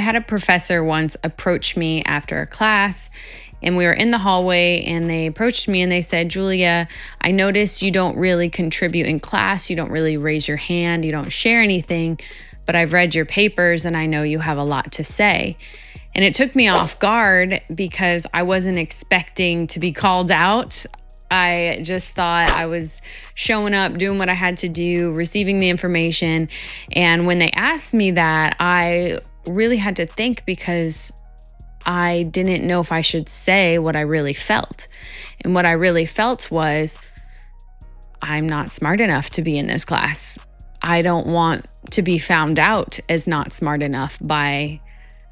had a professor once approach me after a class, and we were in the hallway, and they approached me and they said, Julia, I noticed you don't really contribute in class. You don't really raise your hand. You don't share anything, but I've read your papers and I know you have a lot to say. And it took me off guard because I wasn't expecting to be called out. I just thought I was showing up, doing what I had to do, receiving the information. And when they asked me that, I really had to think because I didn't know if I should say what I really felt. And what I really felt was, I'm not smart enough to be in this class. I don't want to be found out as not smart enough by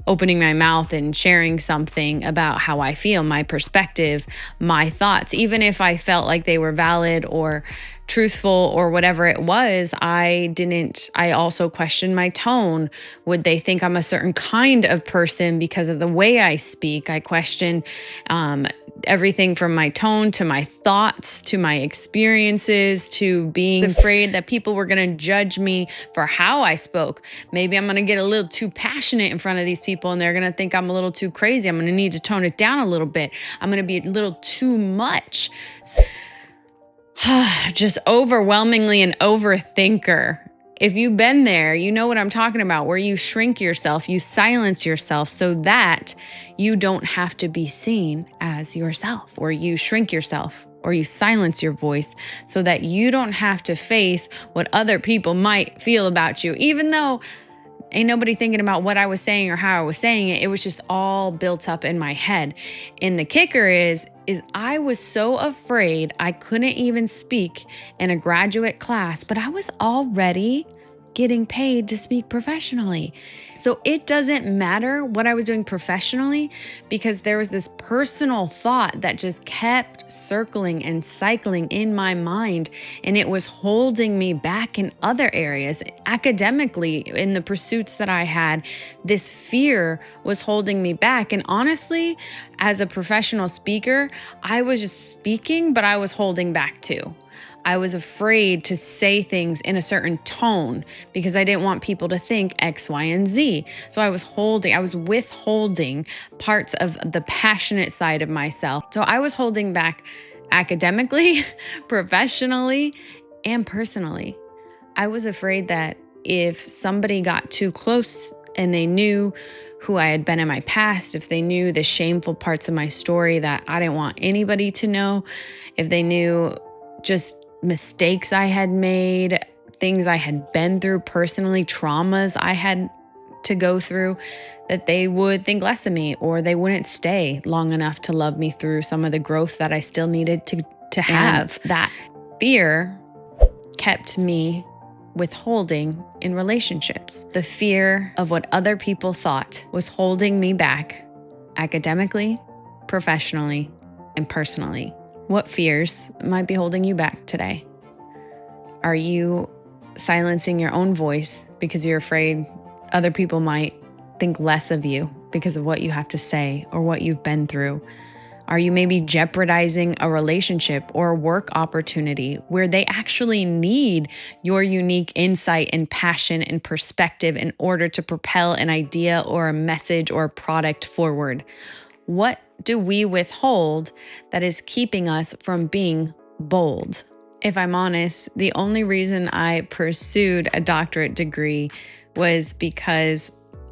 opening my mouth and sharing something about how I feel, my perspective, my thoughts. Even if I felt like they were valid or truthful or whatever it was, I also questioned my tone. Would they think I'm a certain kind of person because of the way I speak? I questioned everything from my tone to my thoughts to my experiences to being afraid that people were going to judge me for how I spoke. Maybe I'm going to get a little too passionate in front of these people and they're going to think I'm a little too crazy. I'm going to need to tone it down a little bit. I'm going to be a little too much. Just overwhelmingly an overthinker. If you've been there, you know what I'm talking about, where you shrink yourself, you silence yourself so that you don't have to be seen as yourself, or you shrink yourself, or you silence your voice so that you don't have to face what other people might feel about you, even though ain't nobody thinking about what I was saying or how I was saying it. It was just all built up in my head. And the kicker is I was so afraid I couldn't even speak in a graduate class, but I was already getting paid to speak professionally. So it doesn't matter what I was doing professionally because there was this personal thought that just kept circling and cycling in my mind, and it was holding me back in other areas. Academically, in the pursuits that I had, this fear was holding me back. And honestly, as a professional speaker, I was just speaking, but I was holding back too. I was afraid to say things in a certain tone because I didn't want people to think X, Y, and Z. So I was withholding parts of the passionate side of myself. So I was holding back academically, professionally, and personally. I was afraid that if somebody got too close and they knew who I had been in my past, if they knew the shameful parts of my story that I didn't want anybody to know, if they knew just mistakes I had made, things I had been through personally, traumas I had to go through, that they would think less of me or they wouldn't stay long enough to love me through some of the growth that I still needed to have. And that fear kept me withholding in relationships. The fear of what other people thought was holding me back academically, professionally, and personally. What fears might be holding you back today? Are you silencing your own voice because you're afraid other people might think less of you because of what you have to say or what you've been through? Are you maybe jeopardizing a relationship or a work opportunity where they actually need your unique insight and passion and perspective in order to propel an idea or a message or a product forward? What do we withhold that is keeping us from being bold? If I'm honest, the only reason I pursued a doctorate degree was because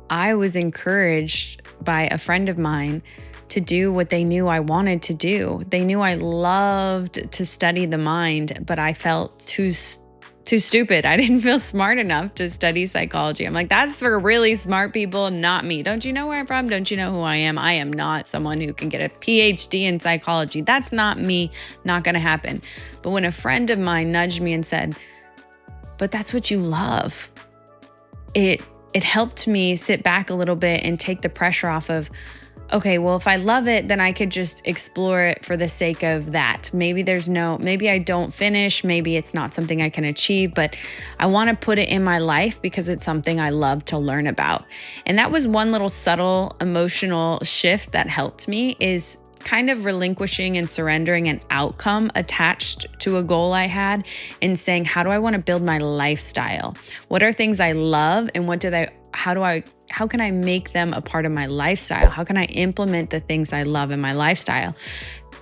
I was encouraged by a friend of mine to do what they knew I wanted to do. They knew I loved to study the mind, but I felt too stupid. I didn't feel smart enough to study psychology. I'm like, that's for really smart people, not me. Don't you know where I'm from? Don't you know who I am? I am not someone who can get a PhD in psychology. That's not me, not going to happen. But when a friend of mine nudged me and said, but that's what you love, it helped me sit back a little bit and take the pressure off of, okay, well, if I love it, then I could just explore it for the sake of that. Maybe I don't finish, maybe it's not something I can achieve, but I want to put it in my life because it's something I love to learn about. And that was one little subtle emotional shift that helped me, is kind of relinquishing and surrendering an outcome attached to a goal I had and saying, how do I want to build my lifestyle? What are things I love and how can I make them a part of my lifestyle? How can I implement the things I love in my lifestyle?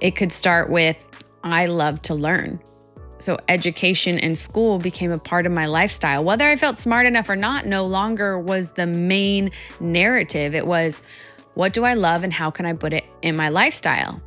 It could start with, I love to learn. So education and school became a part of my lifestyle. Whether I felt smart enough or not no longer was the main narrative. It was, what do I love and how can I put it in my lifestyle?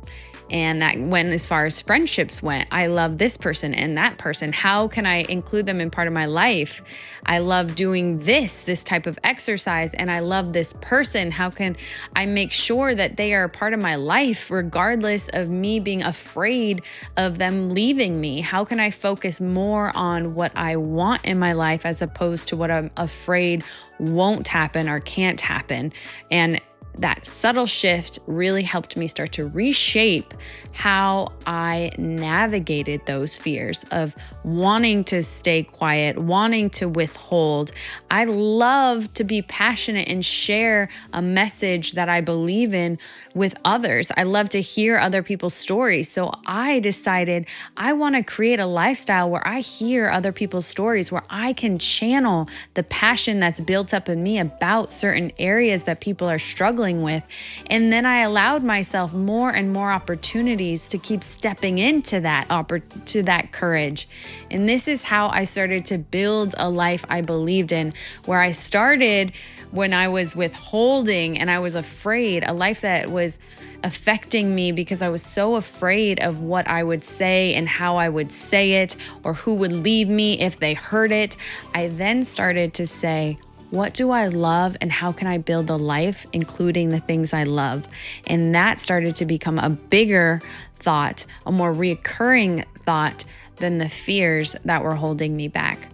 And that went as far as friendships went. I love this person and that person. How can I include them in part of my life? I love doing this type of exercise, and I love this person. How can I make sure that they are a part of my life regardless of me being afraid of them leaving me? How can I focus more on what I want in my life as opposed to what I'm afraid won't happen or can't happen? And that subtle shift really helped me start to reshape how I navigated those fears of wanting to stay quiet, wanting to withhold. I love to be passionate and share a message that I believe in with others. I love to hear other people's stories. So I decided I want to create a lifestyle where I hear other people's stories, where I can channel the passion that's built up in me about certain areas that people are struggling with. And then I allowed myself more and more opportunities to keep stepping into that courage. And this is how I started to build a life I believed in, where I started when I was withholding and I was afraid, a life that was affecting me because I was so afraid of what I would say and how I would say it, or who would leave me if they heard it. I then started to say, what do I love and how can I build a life including the things I love? And that started to become a bigger thought, a more reoccurring thought than the fears that were holding me back.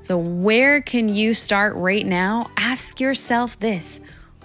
So where can you start right now? Ask yourself this: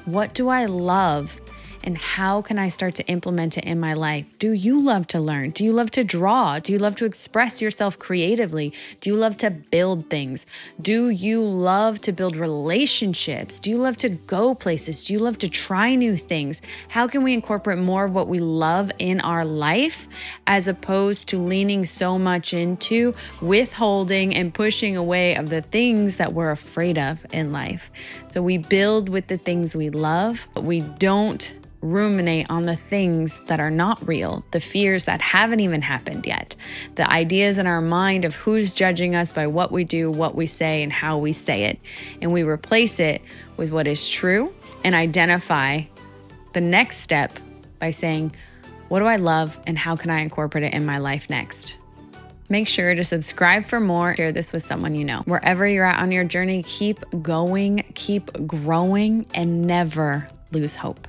what do I love? And how can I start to implement it in my life? Do you love to learn? Do you love to draw? Do you love to express yourself creatively? Do you love to build things? Do you love to build relationships? Do you love to go places? Do you love to try new things? How can we incorporate more of what we love in our life as opposed to leaning so much into withholding and pushing away of the things that we're afraid of in life? So we build with the things we love, but we don't ruminate on the things that are not real, the fears that haven't even happened yet, the ideas in our mind of who's judging us by what we do, what we say, and how we say it. And we replace it with what is true and identify the next step by saying, what do I love and how can I incorporate it in my life next? Make sure to subscribe for more. Share this with someone you know. Wherever you're at on your journey, keep going, keep growing, and never lose hope.